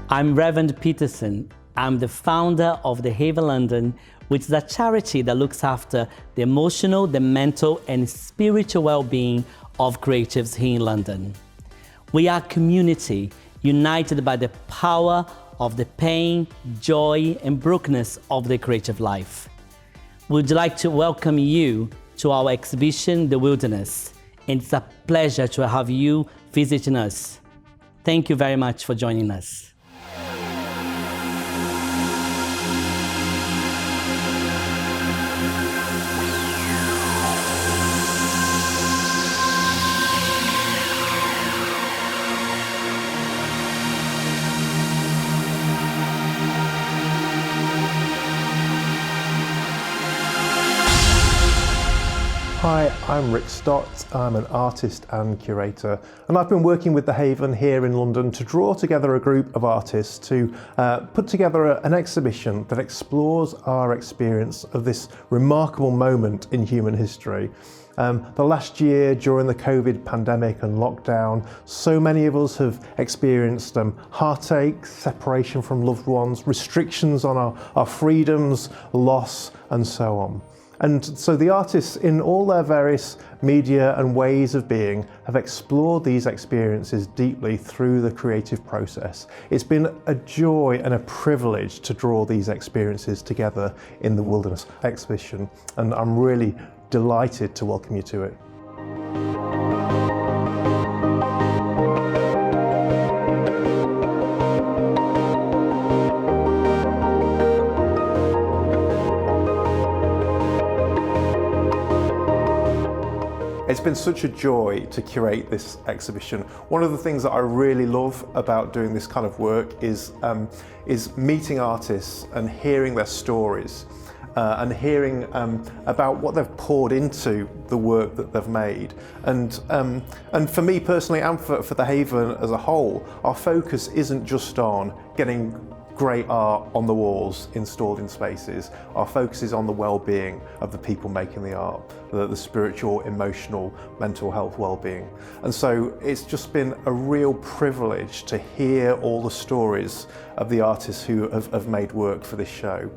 I'm Reverend Peterson. I'm the founder of the Haven London, which is a charity that looks after the emotional, the mental, and spiritual well-being of creatives here in London. We are a community united by the power of the pain, joy, and brokenness of the creative life. We'd like to welcome you to our exhibition, The Wilderness, and it's a pleasure to have you visiting us. Thank you very much for joining us. Hi, I'm Rick Stott. I'm an artist and curator, and I've been working with the Haven here in London to draw together a group of artists to put together an exhibition that explores our experience of this remarkable moment in human history. The last year, during the COVID pandemic and lockdown, so many of us have experienced heartache, separation from loved ones, restrictions on our freedoms, loss, and so on. And so the artists, in all their various media and ways of being, have explored these experiences deeply through the creative process. It's been a joy and a privilege to draw these experiences together in the Wilderness exhibition, and I'm really delighted to welcome you to it. It's been such a joy to curate this exhibition. One of the things that I really love about doing this kind of work is meeting artists and hearing their stories and hearing about what they've poured into the work that they've made. And for me personally, and for the Haven as a whole, our focus isn't just on getting great art on the walls installed in spaces. Our focus is on the well-being of the people making the art, the spiritual, emotional, mental health well-being. And so it's just been a real privilege to hear all the stories of the artists who have made work for this show.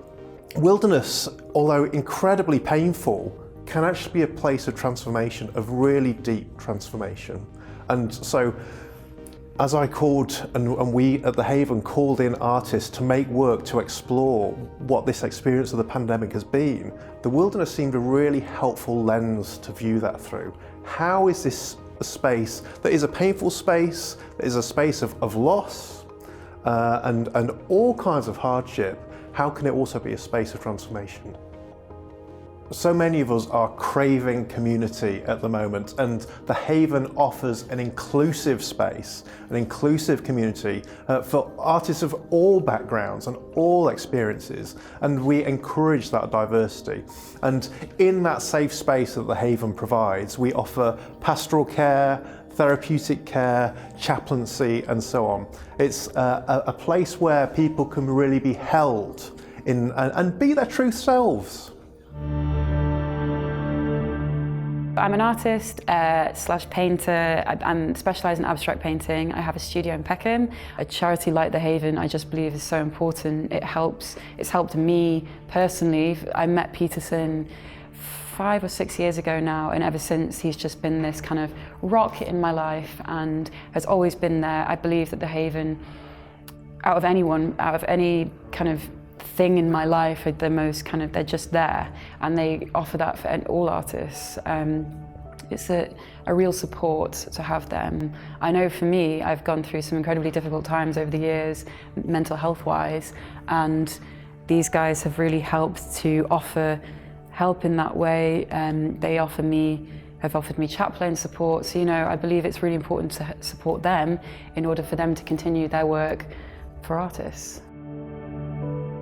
Wilderness, although incredibly painful, can actually be a place of transformation, of really deep transformation. And so as I called, and we at the Haven called in artists to make work to explore what this experience of the pandemic has been, the Wilderness seemed a really helpful lens to view that through. How is this a space that is a painful space, that is a space of loss and all kinds of hardship, how can it also be a space of transformation? So many of us are craving community at the moment, and the Haven offers an inclusive space, an inclusive community for artists of all backgrounds and all experiences, and we encourage that diversity. And in that safe space that the Haven provides, we offer pastoral care, therapeutic care, chaplaincy, and so on. It's a place where people can really be held in and be their true selves. I'm an artist slash painter. I specialise in abstract painting. I have a studio in Peckham. A charity like the Haven, I just believe is so important. It's helped me personally. I met Peterson 5 or 6 years ago now, and ever since he's just been this kind of rock in my life and has always been there. I believe that the Haven, out of any kind of thing in my life, are the most kind of, they're just there, and they offer that for all artists. It's a real support to have them. I know for me, I've gone through some incredibly difficult times over the years, mental health wise, and these guys have really helped to offer help in that way. They have offered me chaplain support, so I believe it's really important to support them in order for them to continue their work for artists.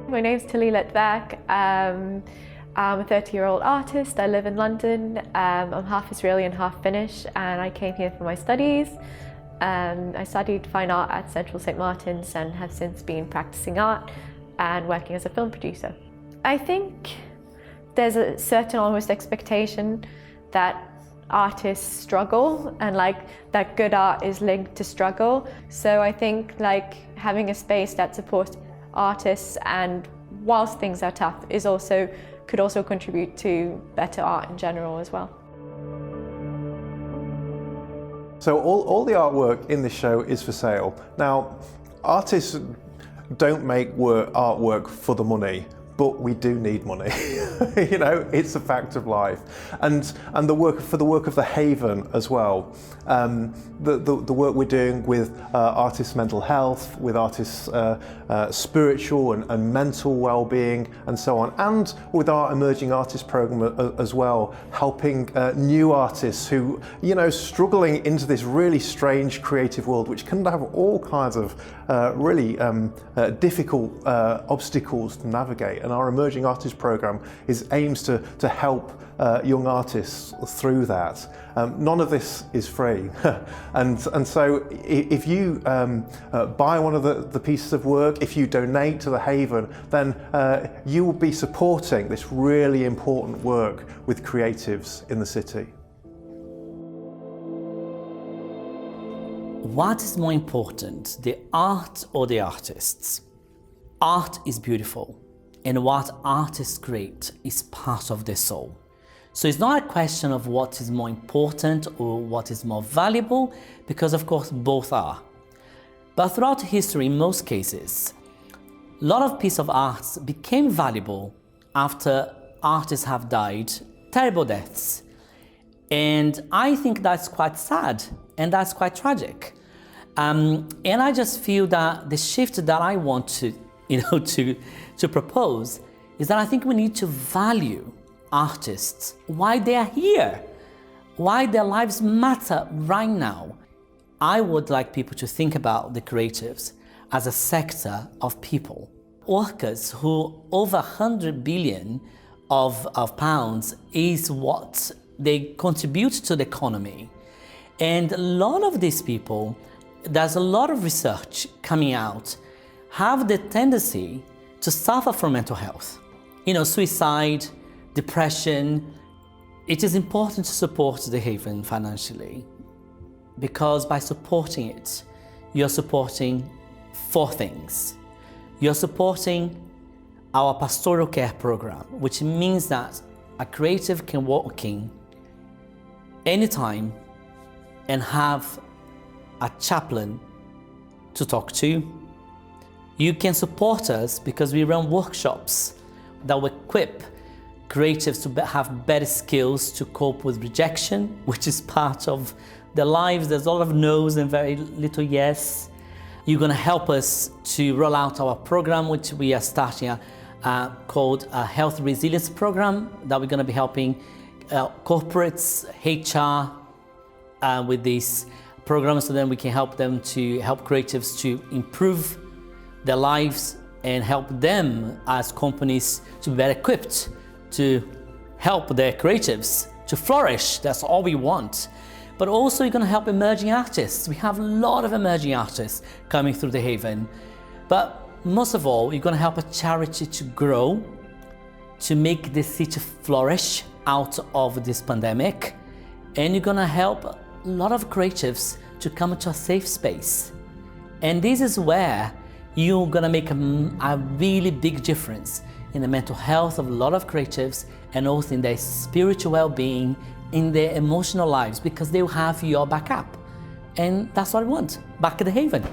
My name's Tilly Litvak. I'm a 30-year-old artist. I live in London. I'm half Israeli and half Finnish, and I came here for my studies. I studied fine art at Central St Martin's and have since been practicing art and working as a film producer. I think there's a certain almost expectation that artists struggle, and like that good art is linked to struggle. So I think like having a space that supports artists, and whilst things are tough, could also contribute to better art in general as well. So all the artwork in this show is for sale. Now, artists don't make artwork for the money, but we do need money. You know, it's a fact of life. And the work of the Haven as well. The work we're doing with artists' mental health, with artists' spiritual and mental well-being, and so on, and with our emerging artist program as well, helping new artists who, you know, struggling into this really strange creative world, which can have all kinds of really difficult obstacles to navigate. And our emerging artist program aims to help young artists through that. None of this is free, and so if you buy one of the pieces of work, if you donate to the Haven, then you will be supporting this really important work with creatives in the city. What is more important, the art or the artists? Art is beautiful, and what artists create is part of their soul. So it's not a question of what is more important or what is more valuable, because of course both are. But throughout history, in most cases, a lot of pieces of art became valuable after artists have died, terrible deaths. And I think that's quite sad, and that's quite tragic. And I just feel that the shift that I want to propose is that I think we need to value artists, why they are here, why their lives matter right now. I would like people to think about the creatives as a sector of people, workers who over 100 billion of pounds is what they contribute to the economy. And a lot of these people, there's a lot of research coming out, have the tendency to suffer from mental health. You know, suicide, depression. It is important to support the Haven financially, because by supporting it, you're supporting 4 things. You're supporting our pastoral care program, which means that a creative can walk in anytime and have a chaplain to talk to. You can support us because we run workshops that will equip creatives to have better skills to cope with rejection, which is part of their lives. There's a lot of no's and very little yes. You're going to help us to roll out our program, which we are starting called a Health Resilience Program, that we're going to be helping corporates, HR with these programs, so then we can help them to help creatives to improve their lives and help them as companies to be better equipped to help their creatives to flourish. That's all we want. But also you're going to help emerging artists. We have a lot of emerging artists coming through the Haven. But most of all, you're going to help a charity to grow, to make the city flourish out of this pandemic. And you're going to help a lot of creatives to come into a safe space. And this is where you're going to make a really big difference in the mental health of a lot of creatives, and also in their spiritual well-being, in their emotional lives, because they will have your backup. And that's what I want, back at the Haven.